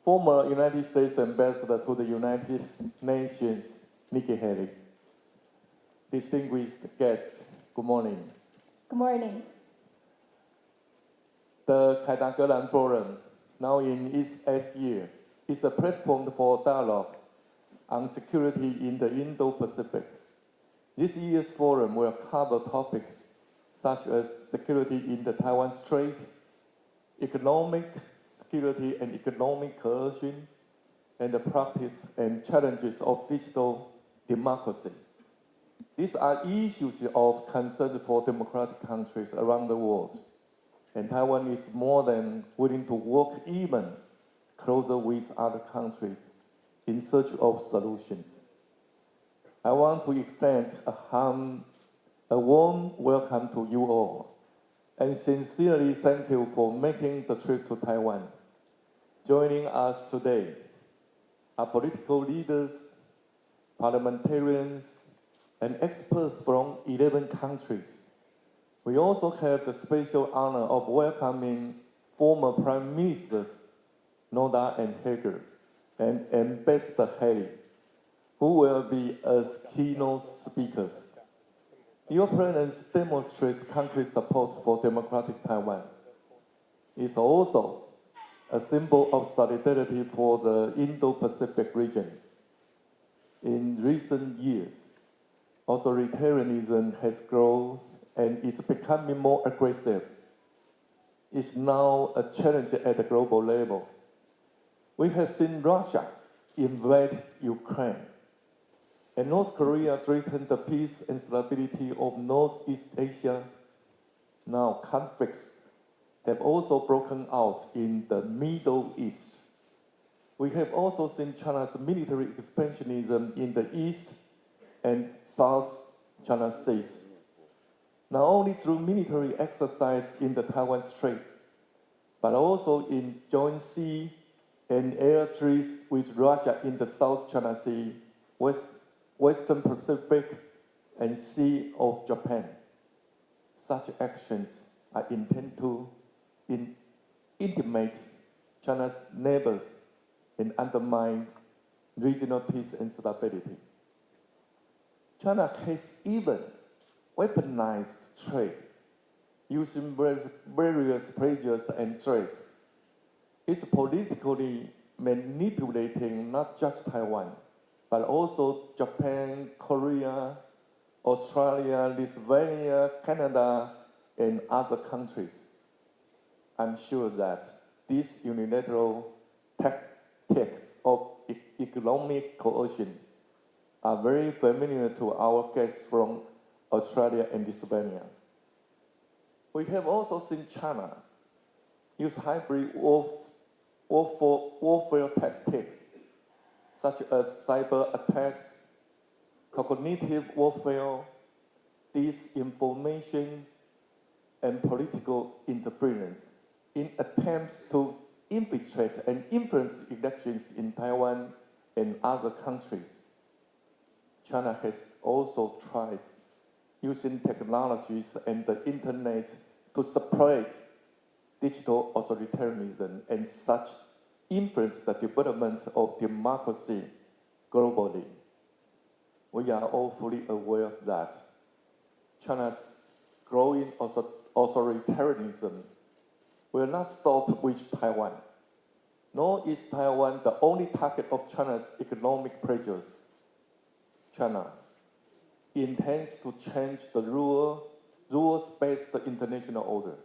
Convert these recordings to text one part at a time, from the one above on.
former United States Ambassador to the United Nations, Nikki Haley. Distinguished guests, good morning. Good morning. The凯达格兰Forum, now in its 8th year, is a platform for dialogue on security in the Indo-Pacific. This year's forum will cover topics such as security in the Taiwan Strait, economic security and economic coercion, and the practice and challenges of digital democracy. These are issues of concern for democratic countries around the world, and Taiwan is more than willing to work even closer with other countries in search of solutions. I want to extend a warm welcome to you all, and sincerely thank you for making the trip to Taiwan. Joining us today are political leaders, parliamentarians, and experts from 11 countries. We also have the special honor of welcoming former Prime Ministers Noda and Hager and Ambassador Haley, who will be as keynote speakers. Your presence demonstrates concrete support for democratic Taiwan. It's also a symbol of solidarity for the Indo-Pacific region. In recent years, authoritarianism has grown and is becoming more aggressive. It's now a challenge at the global level. We have seen Russia invade Ukraine, and North Korea threaten the peace and stability of Northeast Asia. Now conflicts have also broken out in the Middle East. We have also seen China's military expansionism in the East and South China Seas, not only through military exercise in the Taiwan Straits, but also in joint sea and air treaties with Russia in the South China Sea, Western Pacific, and Sea of Japan. Such actions are intended to intimidate China's neighbors and undermine regional peace and stability. China has even weaponized trade, using various pressures and threats. It's politically manipulating not just Taiwan, but also Japan, Korea, Australia, Lithuania, Canada, and other countries. I'm sure that these unilateral tactics of economic coercion are very familiar to our guests from Australia and Lithuania. We have also seen China use hybrid warfare tactics, such as cyber attacks, cognitive warfare, disinformation, and political interference in attempts to infiltrate and influence elections in Taiwan and other countries. China has also tried using technologies and the internet to spread digital authoritarianism and such influence the development of democracy globally. We are all fully aware that China's growing authoritarianism will not stop with Taiwan, nor is Taiwan the only target of China's economic pressures. China intends to change the rules-based international order.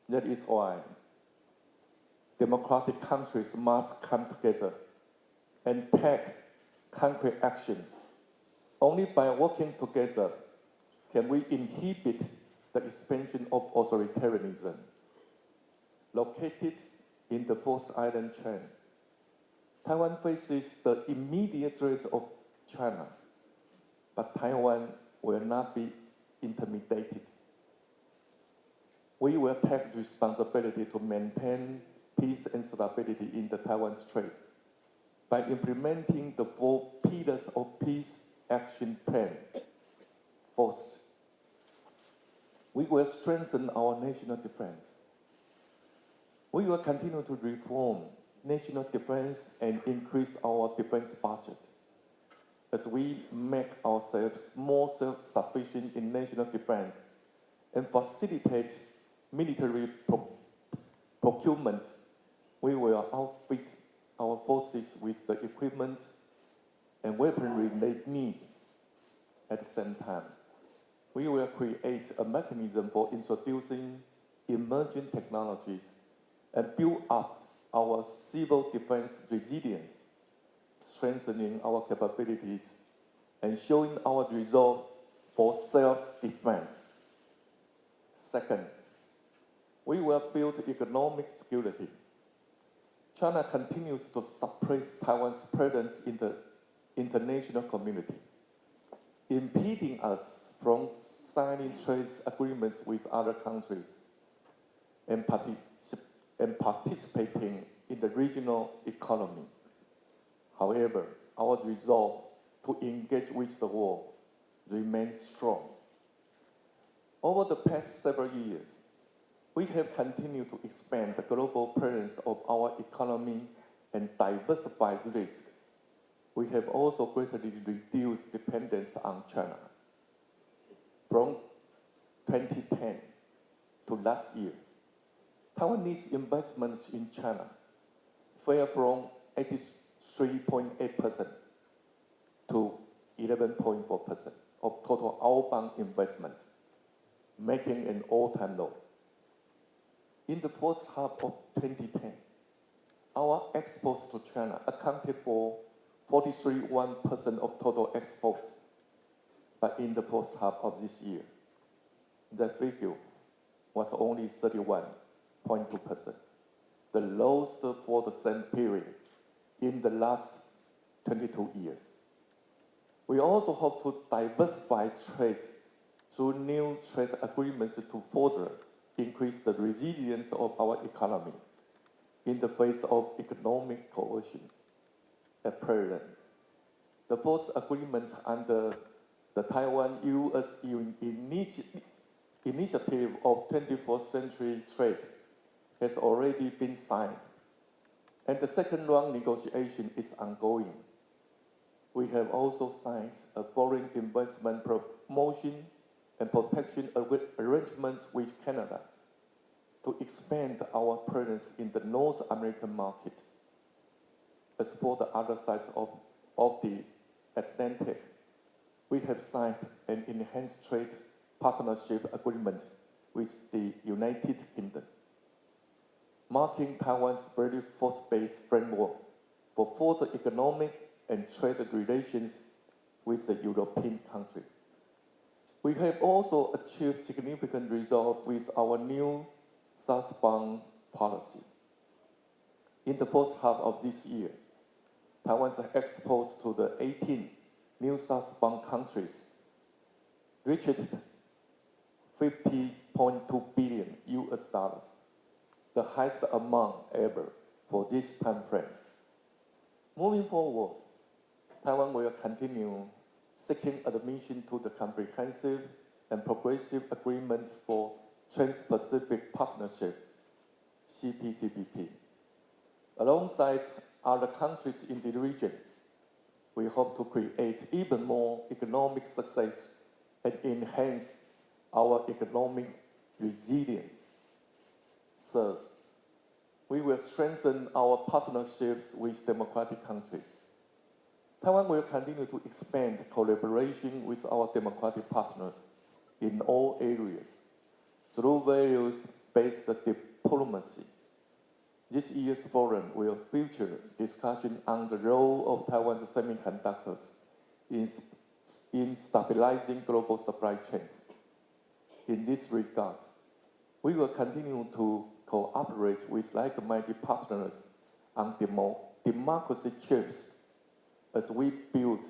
That is why democratic countries must come together and take concrete action. Only by working together can we inhibit the expansion of authoritarianism. Located in the fourth island chain, Taiwan faces the immediate threat of China, but Taiwan will not be intimidated. We will take responsibility to maintain peace and stability in the Taiwan Strait by implementing the 4 pillars of peace action plan. First, we will strengthen our national defense. We will continue to reform national defense and increase our defense budget. As we make ourselves more self-sufficient in national defense and facilitate military procurement, we will outfit our forces with the equipment and weaponry they need. At the same time, we will create a mechanism for introducing emerging technologies and build up our civil defense resilience, strengthening our capabilities and showing our resolve for self-defense. Second, we will build economic security. China continues to suppress Taiwan's presence in the international community, impeding us from signing trade agreements with other countries and participating in the regional economy. However, our resolve to engage with the world remains strong. Over the past several years, we have continued to expand the global presence of our economy and diversify risks. We have also greatly reduced dependence on China. From 2010 to last year, Taiwanese investments in China fell from 83.8% to 11.4% of total outbound investment, making an all-time low. In the first half of 2010, our exports to China accounted for 43.1% of total exports, but in the first half of this year, the figure was only 31.2%, the lowest for the same period in the last 22 years. We also hope to diversify trade through new trade agreements to further increase the resilience of our economy in the face of economic coercion. At present, the first agreement under the Taiwan-US Initiative of 21st Century Trade has already been signed, and the second round negotiation is ongoing. We have also signed a foreign investment promotion and protection arrangements with Canada to expand our presence in the North American market. As for the other sides of the Atlantic, we have signed an enhanced trade partnership agreement with the United Kingdom, marking Taiwan's very first-based framework for further economic and trade relations with the European country. We have also achieved significant results with our new southbound policy. In the first half of this year, Taiwan's exports to the 18 new southbound countries reached $50.2 billion, the highest amount ever for this time frame. Moving forward, Taiwan will continue seeking admission to the Comprehensive and Progressive Agreement for Trans-Pacific Partnership, CPTPP. Alongside other countries in the region, we hope to create even more economic success and enhance our economic resilience. Third, we will strengthen our partnerships with democratic countries. Taiwan will continue to expand collaboration with our democratic partners in all areas through values-based diplomacy. This year's forum will feature discussion on the role of Taiwan's semiconductors in stabilizing global supply chains. In this regard, we will continue to cooperate with like-minded partners on democracy chips as we build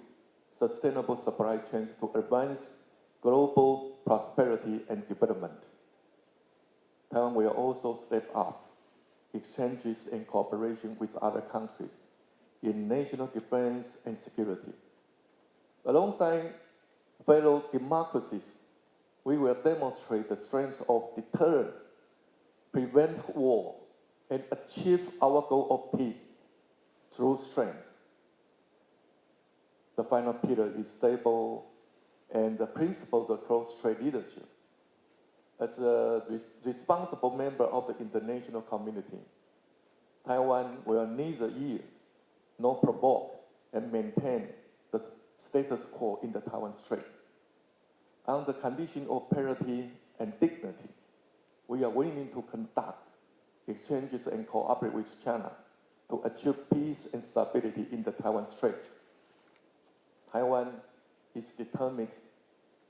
sustainable supply chains to advance global prosperity and development. Taiwan will also step up exchanges and cooperation with other countries in national defense and security. Alongside fellow democracies, we will demonstrate the strength of deterrence, prevent war, and achieve our goal of peace through strength. The final pillar is stable and principled cross-strait leadership. As a responsible member of the international community, Taiwan will neither yield nor provoke and maintain the status quo in the Taiwan Strait. On the condition of parity and dignity, we are willing to conduct exchanges and cooperate with China to achieve peace and stability in the Taiwan Strait. Taiwan is determined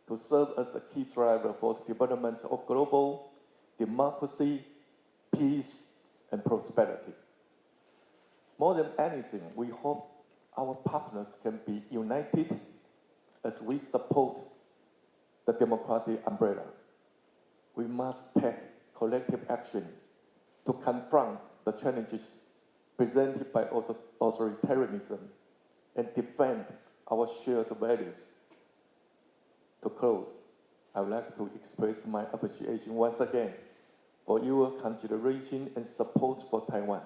to serve as a key driver for the development of global democracy, peace, and prosperity. More than anything, we hope our partners can be united as we support the democratic umbrella. We must take collective action to confront the challenges presented by authoritarianism and defend our shared values. To close, I would like to express my appreciation once again for your consideration and support for Taiwan.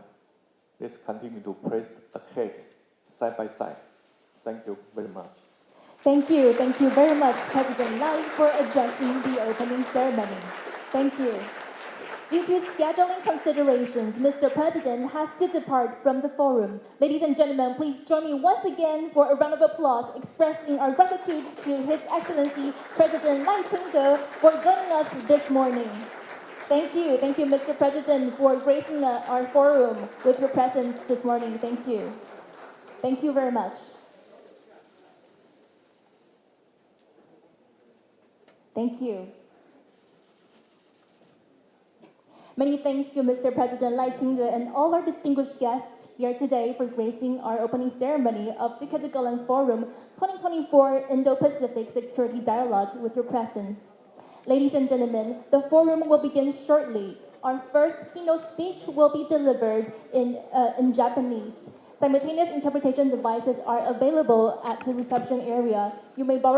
Let's continue to press ahead side by side. Thank you very much. Thank you very much, President Lai, for addressing the opening ceremony. Thank you. Due to scheduling considerations, Mr. President has to depart from the forum. Ladies and gentlemen, please join me once again for a round of applause expressing our gratitude to His Excellency President赖清德for joining us this morning. Thank you, Mr. President, for gracing our forum with your presence this morning. Thank you. Thank you very much. Thank you. Many thanks to Mr. President Lai Ching-te and all our distinguished guests here today for gracing our opening ceremony of the Katagalan Forum 2024 Indo-Pacific Security Dialogue with your presence. Ladies and gentlemen, the forum will begin shortly. Our first keynote speech will be delivered in Japanese. Simultaneous interpretation devices are available at the reception area. You may borrow